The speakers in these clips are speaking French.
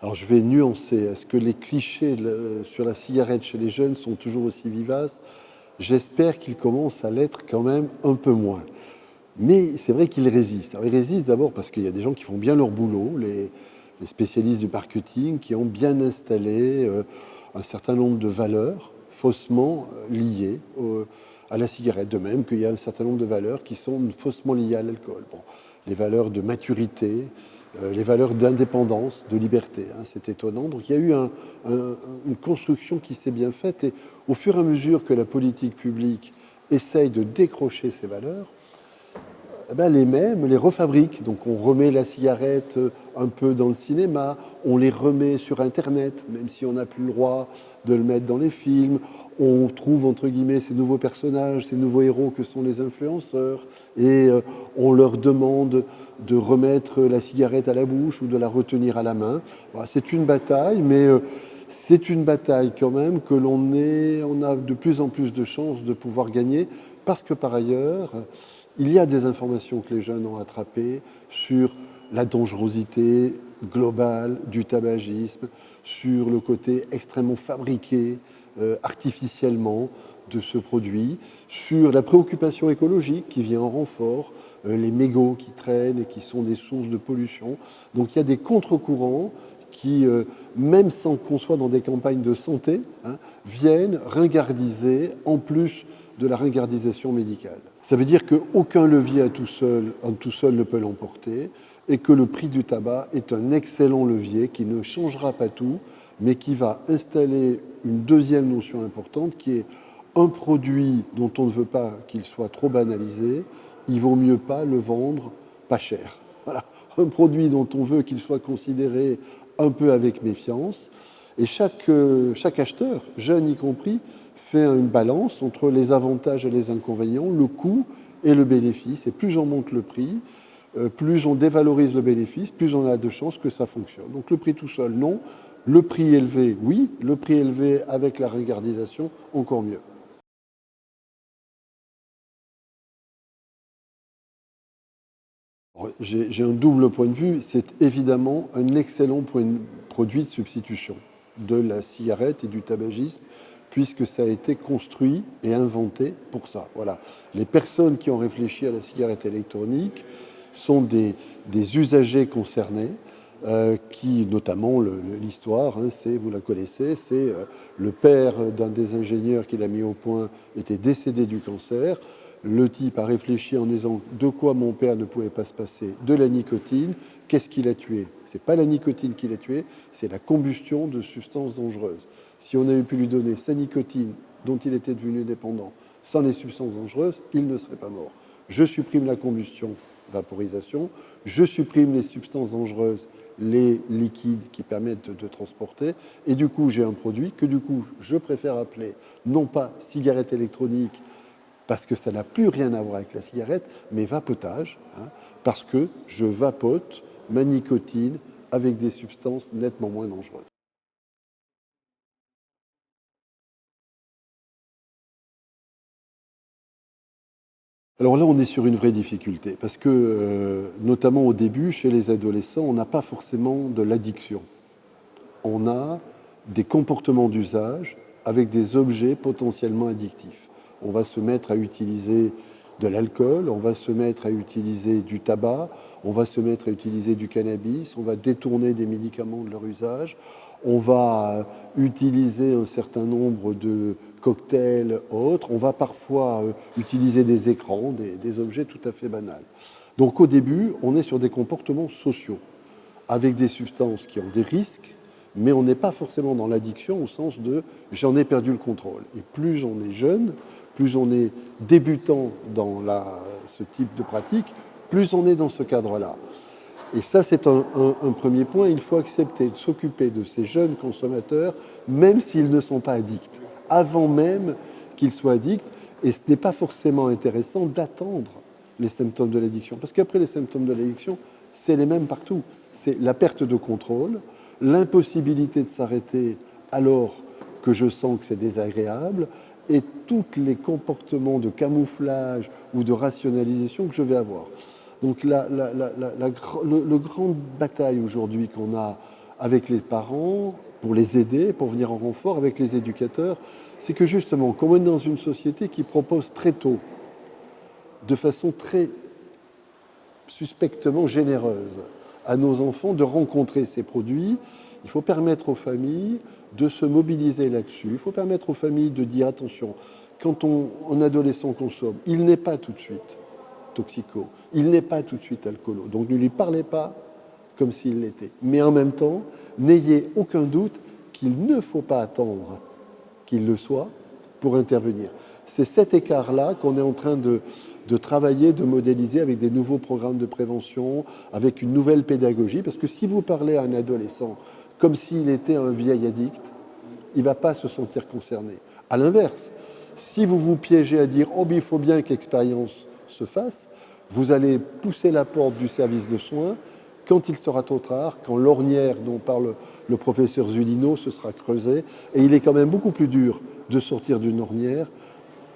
Alors je vais nuancer. Est-ce que les clichés sur la cigarette chez les jeunes sont toujours aussi vivaces? J'espère qu'ils commencent à l'être quand même un peu moins. Mais c'est vrai qu'ils résistent. Alors ils résistent d'abord parce qu'il y a des gens qui font bien leur boulot, les spécialistes du marketing, qui ont bien installé un certain nombre de valeurs faussement liées à la cigarette. De même qu'il y a un certain nombre de valeurs qui sont faussement liées à l'alcool. Bon, les valeurs de maturité, les valeurs d'indépendance, de liberté. Hein, c'est étonnant. Donc il y a eu une construction qui s'est bien faite et au fur et à mesure que la politique publique essaye de décrocher ces valeurs, eh ben, les mêmes les refabriquent. Donc on remet la cigarette un peu dans le cinéma, on les remet sur Internet, même si on n'a plus le droit de le mettre dans les films. On trouve, entre guillemets, ces nouveaux personnages, ces nouveaux héros que sont les influenceurs, et on leur demande de remettre la cigarette à la bouche ou de la retenir à la main. Voilà, c'est une bataille, mais c'est une bataille quand même que on a de plus en plus de chances de pouvoir gagner, parce que par ailleurs, il y a des informations que les jeunes ont attrapées sur la dangerosité globale du tabagisme, sur le côté extrêmement fabriqué artificiellement de ce produit, sur la préoccupation écologique qui vient en renfort, les mégots qui traînent et qui sont des sources de pollution. Donc il y a des contre-courants qui, même sans qu'on soit dans des campagnes de santé, hein, viennent ringardiser en plus de la ringardisation médicale. Ça veut dire qu'aucun levier à tout seul ne peut l'emporter et que le prix du tabac est un excellent levier qui ne changera pas tout, mais qui va installer une deuxième notion importante qui est un produit dont on ne veut pas qu'il soit trop banalisé, il vaut mieux pas le vendre pas cher. Voilà. Un produit dont on veut qu'il soit considéré un peu avec méfiance. Et chaque acheteur, jeune y compris, fait une balance entre les avantages et les inconvénients, le coût et le bénéfice. Et plus on monte le prix, plus on dévalorise le bénéfice, plus on a de chances que ça fonctionne. Donc le prix tout seul, non. Le prix élevé, oui. Le prix élevé avec la ringardisation, encore mieux. J'ai un double point de vue. C'est évidemment un excellent produit de substitution de la cigarette et du tabagisme, puisque ça a été construit et inventé pour ça. Voilà. Les personnes qui ont réfléchi à la cigarette électronique sont des usagers concernés, qui, notamment l'histoire, hein, vous la connaissez, c'est le père d'un des ingénieurs qui l'a mis au point était décédé du cancer. Le type a réfléchi en disant de quoi mon père ne pouvait pas se passer, de la nicotine. Qu'est-ce qui l'a tué? C'est pas la nicotine qui l'a tué, c'est la combustion de substances dangereuses. Si on avait pu lui donner sa nicotine, dont il était devenu dépendant, sans les substances dangereuses, il ne serait pas mort. Je supprime la combustion, vaporisation, je supprime les substances dangereuses, les liquides qui permettent de transporter, et du coup j'ai un produit que du coup je préfère appeler non pas cigarette électronique, parce que ça n'a plus rien à voir avec la cigarette, mais vapotage, hein, parce que je vapote ma nicotine avec des substances nettement moins dangereuses. Alors là, on est sur une vraie difficulté, parce que, notamment au début, chez les adolescents, on n'a pas forcément de l'addiction. On a des comportements d'usage avec des objets potentiellement addictifs. On va se mettre à utiliser de l'alcool, on va se mettre à utiliser du tabac, on va se mettre à utiliser du cannabis, on va détourner des médicaments de leur usage, on va utiliser un certain nombre de cocktails autres, on va parfois utiliser des écrans, des objets tout à fait banals. Donc au début, on est sur des comportements sociaux, avec des substances qui ont des risques, mais on n'est pas forcément dans l'addiction au sens de j'en ai perdu le contrôle. Et plus on est jeune, plus on est débutant dans ce type de pratique, plus on est dans ce cadre-là. Et ça, c'est un premier point. Il faut accepter de s'occuper de ces jeunes consommateurs, même s'ils ne sont pas addicts, avant même qu'ils soient addicts. Et ce n'est pas forcément intéressant d'attendre les symptômes de l'addiction, parce qu'après les symptômes de l'addiction, c'est les mêmes partout. C'est la perte de contrôle, l'impossibilité de s'arrêter alors que je sens que c'est désagréable, et tous les comportements de camouflage ou de rationalisation que je vais avoir. Donc le grande bataille aujourd'hui qu'on a avec les parents, pour les aider, pour venir en renfort, avec les éducateurs, c'est que justement, comme on est dans une société qui propose très tôt, de façon très suspectement généreuse, à nos enfants de rencontrer ces produits, il faut permettre aux familles de se mobiliser là-dessus. Il faut permettre aux familles de dire attention, quand un adolescent consomme, il n'est pas tout de suite toxico, il n'est pas tout de suite alcoolo. Donc ne lui parlez pas comme s'il l'était. Mais en même temps, n'ayez aucun doute qu'il ne faut pas attendre qu'il le soit pour intervenir. C'est cet écart-là qu'on est en train de travailler, de modéliser avec des nouveaux programmes de prévention, avec une nouvelle pédagogie. Parce que si vous parlez à un adolescent comme s'il était un vieil addict, il ne va pas se sentir concerné. À l'inverse, si vous vous piégez à dire « oh, mais il faut bien qu'expérience se fasse », vous allez pousser la porte du service de soins quand il sera trop tard, quand l'ornière dont parle le professeur Zulino se sera creusée. Et il est quand même beaucoup plus dur de sortir d'une ornière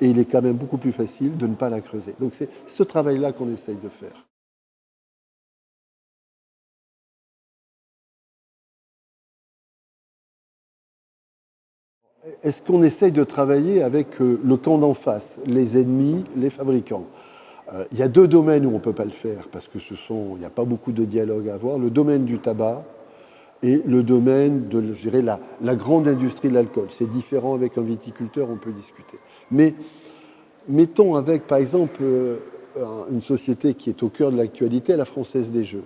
et il est quand même beaucoup plus facile de ne pas la creuser. Donc c'est ce travail-là qu'on essaye de faire. Est-ce qu'on essaye de travailler avec le camp d'en face, les ennemis, les fabricants? Il y a deux domaines où on ne peut pas le faire parce que il n'y a pas beaucoup de dialogue à avoir. Le domaine du tabac et le domaine de, je dirais, la grande industrie de l'alcool. C'est différent avec un viticulteur, on peut discuter. Mais mettons avec, par exemple, une société qui est au cœur de l'actualité, la Française des Jeux.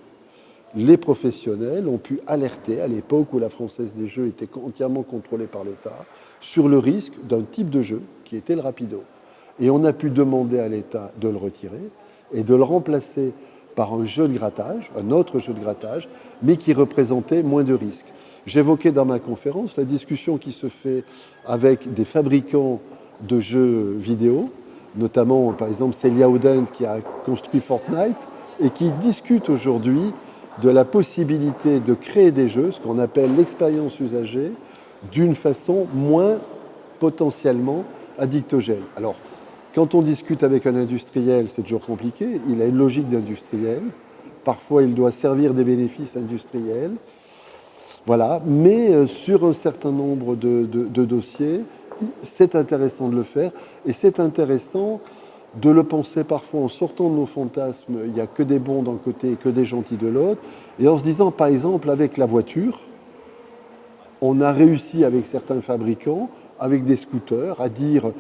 Les professionnels ont pu alerter, à l'époque où la Française des Jeux était entièrement contrôlée par l'État, sur le risque d'un type de jeu qui était le rapido. Et on a pu demander à l'État de le retirer et de le remplacer par un jeu de grattage, un autre jeu de grattage, mais qui représentait moins de risques. J'évoquais dans ma conférence la discussion qui se fait avec des fabricants de jeux vidéo, notamment par exemple Celia Odent qui a construit Fortnite et qui discute aujourd'hui de la possibilité de créer des jeux, ce qu'on appelle l'expérience usagée, d'une façon moins potentiellement addictogène. Alors, quand on discute avec un industriel, c'est toujours compliqué. Il a une logique d'industriel. Parfois, il doit servir des bénéfices industriels. Voilà. Mais sur un certain nombre de dossiers, c'est intéressant de le faire. Et c'est intéressant de le penser parfois en sortant de nos fantasmes. Il n'y a que des bons d'un côté et que des gentils de l'autre. Et en se disant, par exemple, avec la voiture, on a réussi avec certains fabricants, avec des scooters, à dire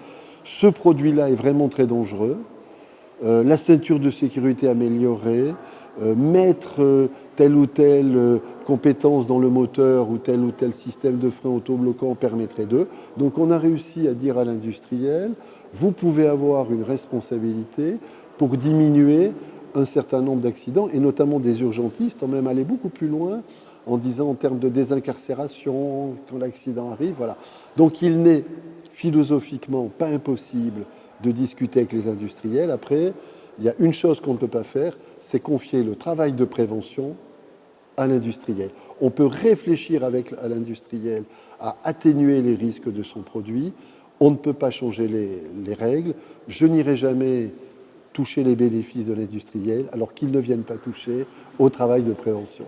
ce produit-là est vraiment très dangereux, la ceinture de sécurité améliorée, mettre telle ou telle compétence dans le moteur ou tel système de frein autobloquant permettrait d'eux. Donc on a réussi à dire à l'industriel, vous pouvez avoir une responsabilité pour diminuer un certain nombre d'accidents, et notamment des urgentistes ont même allé beaucoup plus loin en disant en termes de désincarcération, quand l'accident arrive, voilà. Donc il n'est philosophiquement pas impossible de discuter avec les industriels. Après, il y a une chose qu'on ne peut pas faire, c'est confier le travail de prévention à l'industriel. On peut réfléchir à l'industriel à atténuer les risques de son produit. On ne peut pas changer les règles. Je n'irai jamais toucher les bénéfices de l'industriel alors qu'ils ne viennent pas toucher au travail de prévention.